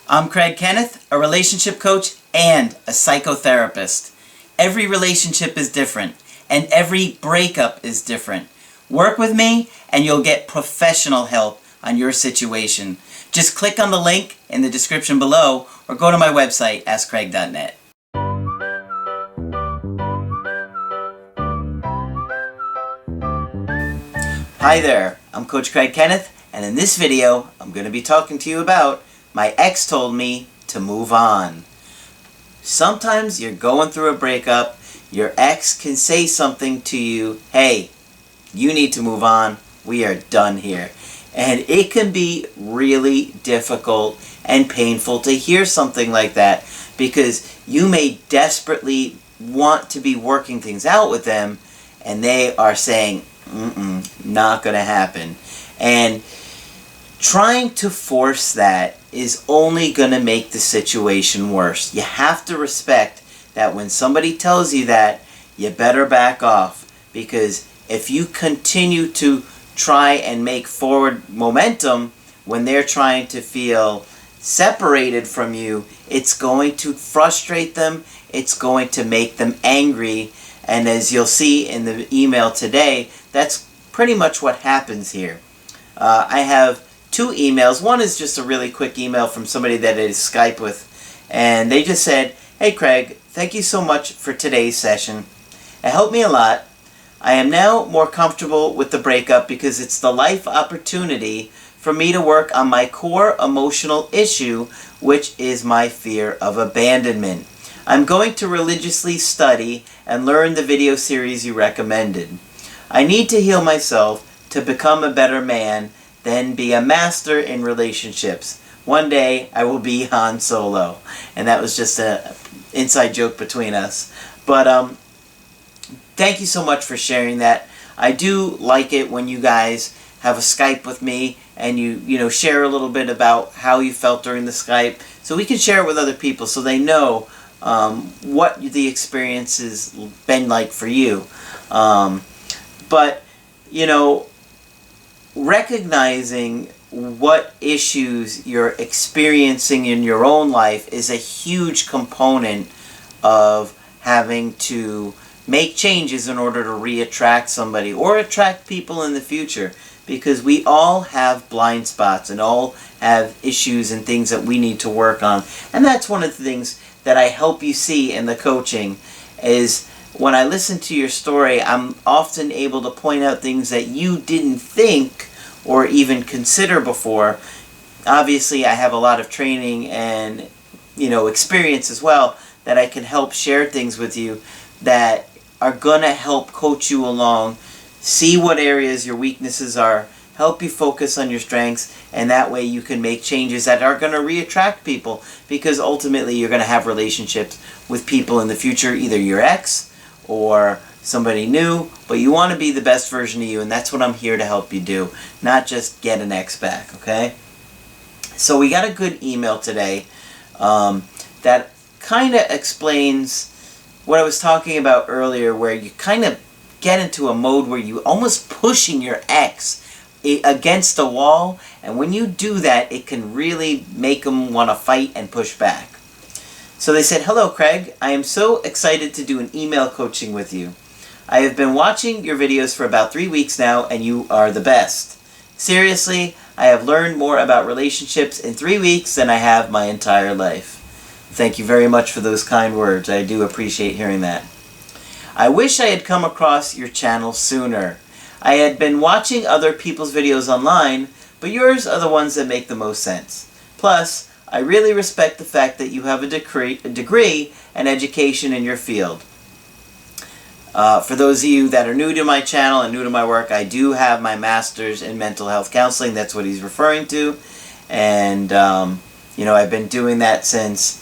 I'm Craig Kenneth, a relationship coach and a psychotherapist. Every relationship is different, and every breakup is different. Work with me, and you'll get professional help on your situation. Just click on the link in the description below, or go to my website, askcraig.net. Hi there, I'm Coach Craig Kenneth, and in this video, I'm going to be talking to you about my ex told me to move on. Sometimes you're going through a breakup, your ex can say something to you, hey, you need to move on, we are done here. And it can be really difficult and painful to hear something like that because you may desperately want to be working things out with them and they are saying, not going to happen. And trying to force that is only going to make the situation worse. You have to respect that when somebody tells you that, you better back off, because if you continue to try and make forward momentum when they're trying to feel separated from you, it's going to frustrate them, it's going to make them angry, and as you'll see in the email today, that's pretty much what happens here. I have two emails. One is just a really quick email from somebody that I Skype with, and they just said, hey Craig, thank you so much for today's session. It helped me a lot. I am now more comfortable with the breakup because it's the life opportunity for me to work on my core emotional issue, which is my fear of abandonment. I'm going to religiously study and learn the video series you recommended. I need to heal myself to become a better man, then be a master in relationships. One day I will be Han Solo. And that was just an inside joke between us. But thank you so much for sharing that. I do like it when you guys have a Skype with me and you share a little bit about how you felt during the Skype, so we can share it with other people so they know what the experience has been like for you. But recognizing what issues you're experiencing in your own life is a huge component of having to make changes in order to re-attract somebody or attract people in the future, because we all have blind spots and all have issues and things that we need to work on. And that's one of the things that I help you see in the coaching is when I listen to your story, I'm often able to point out things that you didn't think or even consider before. Obviously, I have a lot of training and experience as well that I can help share things with you that are going to help coach you along, see what areas your weaknesses are, help you focus on your strengths, and that way you can make changes that are going to re-attract people, because ultimately you're going to have relationships with people in the future, either your ex or somebody new, but you want to be the best version of you, and that's what I'm here to help you do, not just get an ex back, okay? So we got a good email today that kind of explains what I was talking about earlier, where you kind of get into a mode where you almost pushing your ex against a wall, and when you do that, it can really make them want to fight and push back. So they said, hello Craig, I am so excited to do an email coaching with you. I have been watching your videos for about 3 weeks now, and you are the best. Seriously, I have learned more about relationships in 3 weeks than I have my entire life. Thank you very much for those kind words. I do appreciate hearing that. I wish I had come across your channel sooner. I had been watching other people's videos online, but yours are the ones that make the most sense. Plus, I really respect the fact that you have a degree and education in your field. For those of you that are new to my channel and new to my work, I do have my master's in mental health counseling. That's what he's referring to. And, I've been doing that since,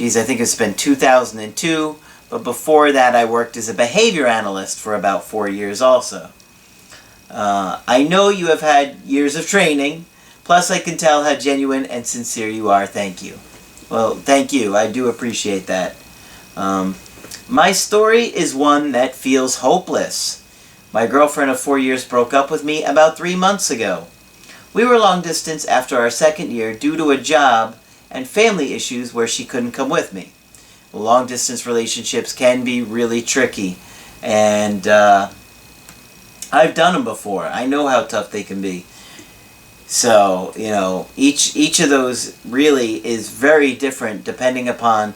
I think it's been 2002. But before that, I worked as a behavior analyst for about 4 years also. I know you have had years of training. Plus, I can tell how genuine and sincere you are. Thank you. Well, thank you. I do appreciate that. My story is one that feels hopeless. My girlfriend of 4 years broke up with me about 3 months ago. We were long distance after our second year due to a job and family issues where she couldn't come with me. Long distance relationships can be really tricky, and I've done them before. I know how tough they can be. So, each of those really is very different depending upon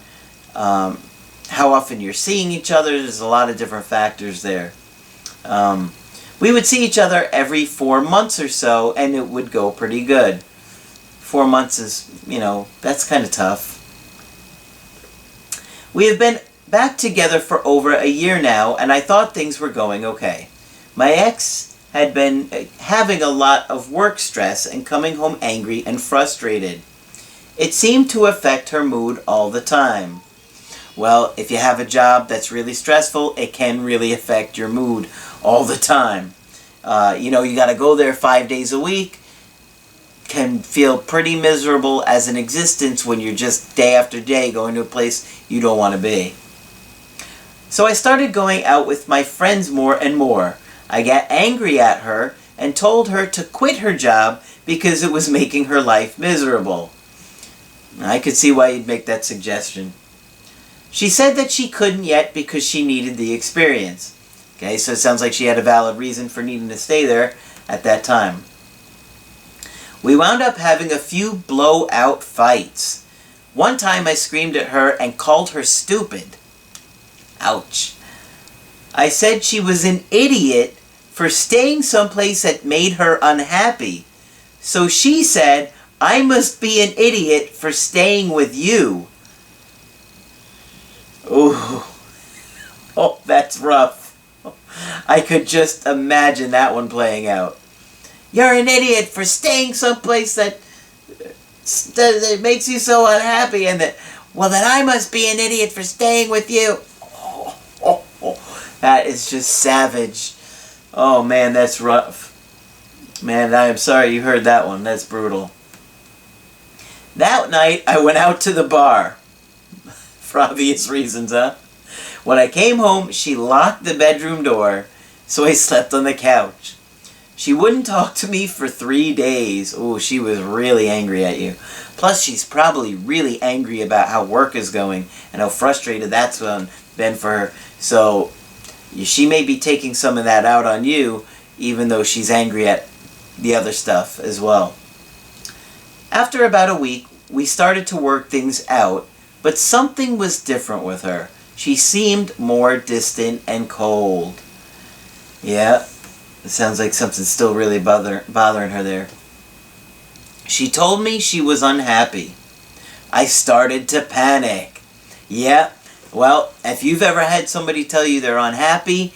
how often you're seeing each other. There's a lot of different factors there. We would see each other every 4 months or so, and it would go pretty good. 4 months is, that's kind of tough. We have been back together for over a year now, and I thought things were going okay. My ex had been having a lot of work stress and coming home angry and frustrated. It seemed to affect her mood all the time. Well, if you have a job that's really stressful, it can really affect your mood all the time. You got to go there 5 days a week. Can feel pretty miserable as an existence when you're just day after day going to a place you don't want to be. So I started going out with my friends more and more. I got angry at her and told her to quit her job because it was making her life miserable. I could see why you'd make that suggestion. She said that she couldn't yet because she needed the experience. Okay, so it sounds like she had a valid reason for needing to stay there at that time. We wound up having a few blowout fights. One time I screamed at her and called her stupid. Ouch. I said she was an idiot for staying someplace that made her unhappy. So she said, I must be an idiot for staying with you. Ooh. Oh, that's rough. I could just imagine that one playing out. You're an idiot for staying someplace that makes you so unhappy, and that I must be an idiot for staying with you. That is just savage. Oh man, that's rough. Man, I am sorry you heard that one. That's brutal. That night, I went out to the bar. For obvious reasons, huh? When I came home, she locked the bedroom door, so I slept on the couch. She wouldn't talk to me for 3 days. Oh, she was really angry at you. Plus, she's probably really angry about how work is going and how frustrated that's been for her. So, she may be taking some of that out on you, even though she's angry at the other stuff as well. After about a week, we started to work things out, but something was different with her. She seemed more distant and cold. Yeah. It sounds like something's still really bothering her there. She told me she was unhappy. I started to panic. Yeah, well, if you've ever had somebody tell you they're unhappy,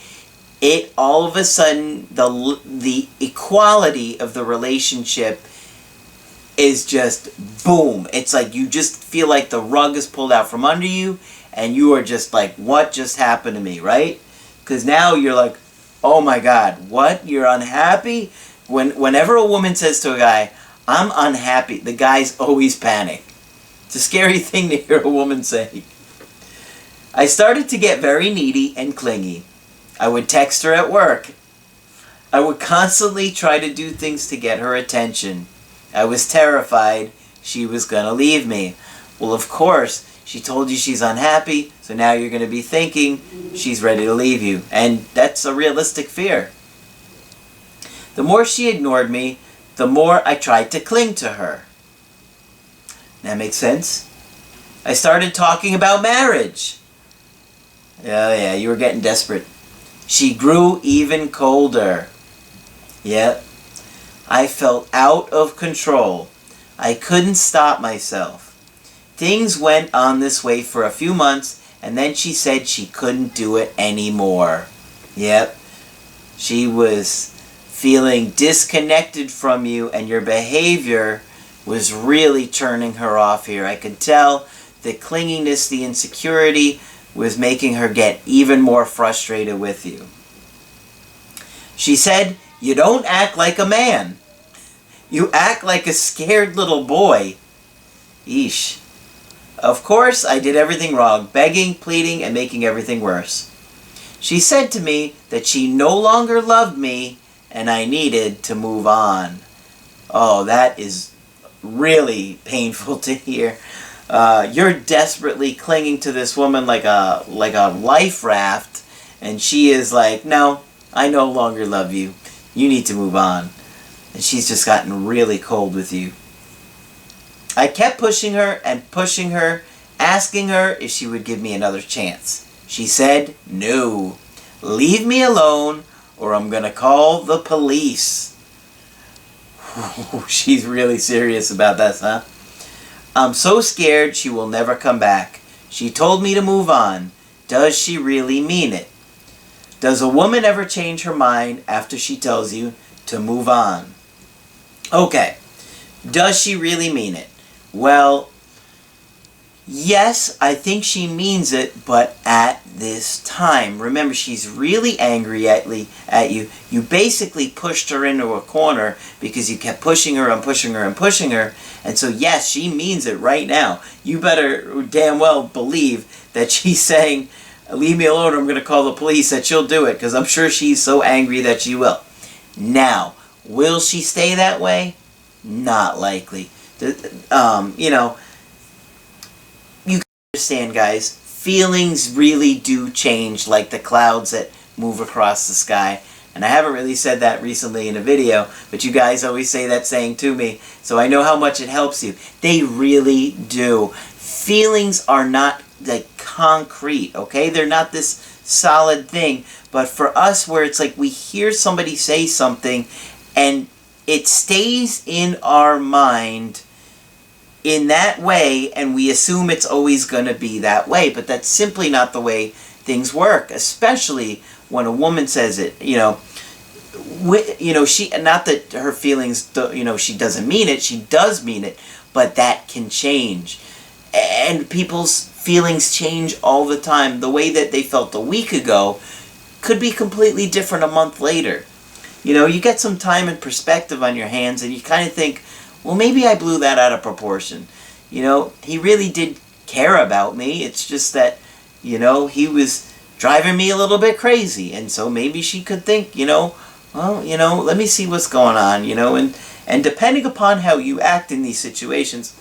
it all of a sudden, the equality of the relationship is just boom. It's like you just feel like the rug is pulled out from under you, and you are just like, what just happened to me, right? Because now you're like, oh my God, what? You're unhappy? Whenever a woman says to a guy, I'm unhappy, the guys always panic. It's a scary thing to hear a woman say. I started to get very needy and clingy. I would text her at work. I would constantly try to do things to get her attention. I was terrified she was going to leave me. Well, of course, she told you she's unhappy, so now you're going to be thinking she's ready to leave you. And that's a realistic fear. The more she ignored me, the more I tried to cling to her. That makes sense? I started talking about marriage. Oh yeah, you were getting desperate. She grew even colder. Yep. I felt out of control. I couldn't stop myself. Things went on this way for a few months, and then she said she couldn't do it anymore. Yep. She was feeling disconnected from you, and your behavior was really turning her off here. I could tell the clinginess, the insecurity was making her get even more frustrated with you. She said, you don't act like a man. You act like a scared little boy. Eesh. Of course, I did everything wrong, begging, pleading, and making everything worse. She said to me that she no longer loved me and I needed to move on. Oh, that is really painful to hear. You're desperately clinging to this woman like a life raft, and she is like, no, I no longer love you. You need to move on. And she's just gotten really cold with you. I kept pushing her and pushing her, asking her if she would give me another chance. She said, no. Leave me alone or I'm gonna call the police. She's really serious about this, huh? I'm so scared she will never come back. She told me to move on. Does she really mean it? Does a woman ever change her mind after she tells you to move on? Okay. Does she really mean it? Well, yes, I think she means it, but at this time. Remember, she's really angry at you. You basically pushed her into a corner because you kept pushing her and pushing her and pushing her. And so, yes, she means it right now. You better damn well believe that she's saying, leave me alone or I'm going to call the police, that she'll do it, because I'm sure she's so angry that she will. Now, will she stay that way? Not likely. You know, you can understand, guys, feelings really do change like the clouds that move across the sky. And I haven't really said that recently in a video, but you guys always say that saying to me, so I know how much it helps you. They really do. Feelings are not like concrete, okay? They're not this solid thing. But for us, where it's like we hear somebody say something and it stays in our mind in that way, and we assume it's always going to be that way, but that's simply not the way things work, especially when a woman says it. You know, she, not that her feelings, she doesn't mean it, she does mean it, but that can change. And people's feelings change all the time. The way that they felt a week ago could be completely different a month later. You know, you get some time and perspective on your hands, and you kind of think, well, maybe I blew that out of proportion. You know, he really did care about me. It's just that, he was driving me a little bit crazy. And so maybe she could think, well, let me see what's going on, and depending upon how you act in these situations,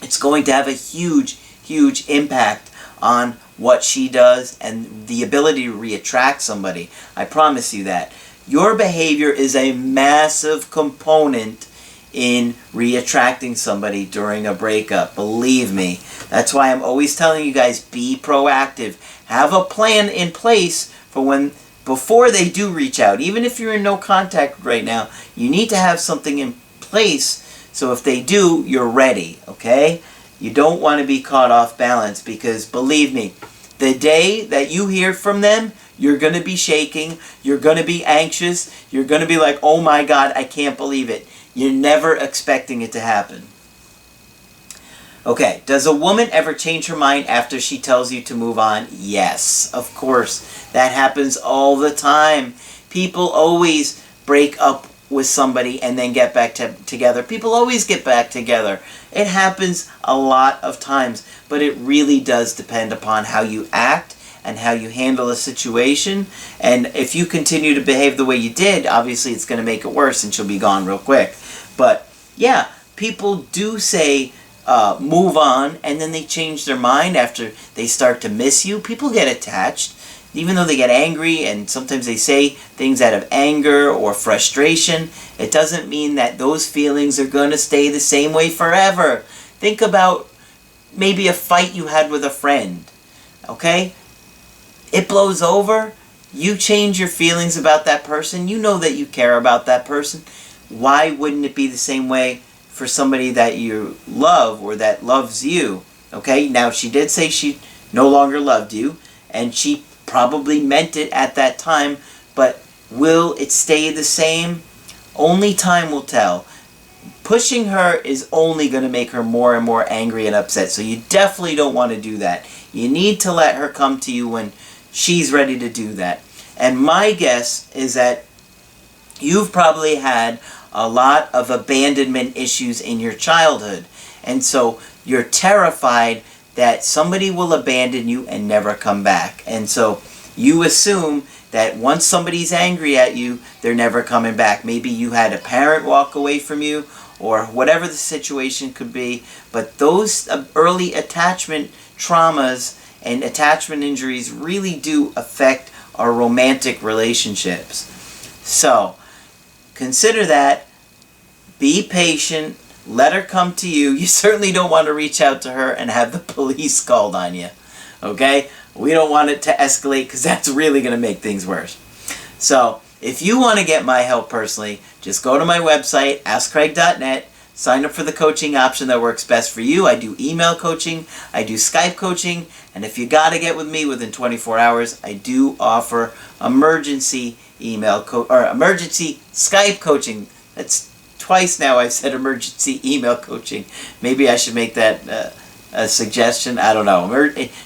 it's going to have a huge, huge impact on what she does and the ability to reattract somebody. I promise you that. Your behavior is a massive component in reattracting somebody during a breakup. Believe me. That's why I'm always telling you guys, be proactive. Have a plan in place for before they do reach out. Even if you're in no contact right now, you need to have something in place so if they do, you're ready, okay? You don't want to be caught off balance, because believe me, the day that you hear from them, you're going to be shaking, you're going to be anxious, you're going to be like, oh my God, I can't believe it. You're never expecting it to happen. Okay, does a woman ever change her mind after she tells you to move on? Yes, of course. That happens all the time. People always break up with somebody and then get back together. People always get back together. It happens a lot of times, but it really does depend upon how you act and how you handle a situation. And if you continue to behave the way you did, obviously it's going to make it worse and she'll be gone real quick. But yeah, people do say move on, and then they change their mind after they start to miss you. People get attached, even though they get angry, and sometimes they say things out of anger or frustration. It doesn't mean that those feelings are going to stay the same way forever. Think about maybe a fight you had with a friend, okay? It blows over. You change your feelings about that person. You know that you care about that person. Why wouldn't it be the same way for somebody that you love or that loves you? Okay, now she did say she no longer loved you, and she probably meant it at that time, but will it stay the same? Only time will tell. Pushing her is only going to make her more and more angry and upset, so you definitely don't want to do that. You need to let her come to you when she's ready to do that. And my guess is that you've probably had a lot of abandonment issues in your childhood. And so you're terrified that somebody will abandon you and never come back. And so you assume that once somebody's angry at you, they're never coming back. Maybe you had a parent walk away from you, or whatever the situation could be. But those early attachment traumas and attachment injuries really do affect our romantic relationships. So consider that. Be patient. Let her come to you. You certainly don't want to reach out to her and have the police called on you. Okay? We don't want it to escalate, because that's really going to make things worse. So if you want to get my help personally, just go to my website, askcraig.net. Sign up for the coaching option that works best for you. I do email coaching. I do Skype coaching. And if you got to get with me within 24 hours, I do offer emergency emergency Skype coaching. That's twice now I've said emergency email coaching. Maybe I should make that a suggestion. I don't know.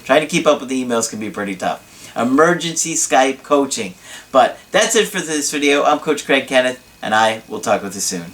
Trying to keep up with the emails can be pretty tough. Emergency Skype coaching. But that's it for this video. I'm Coach Craig Kenneth, and I will talk with you soon.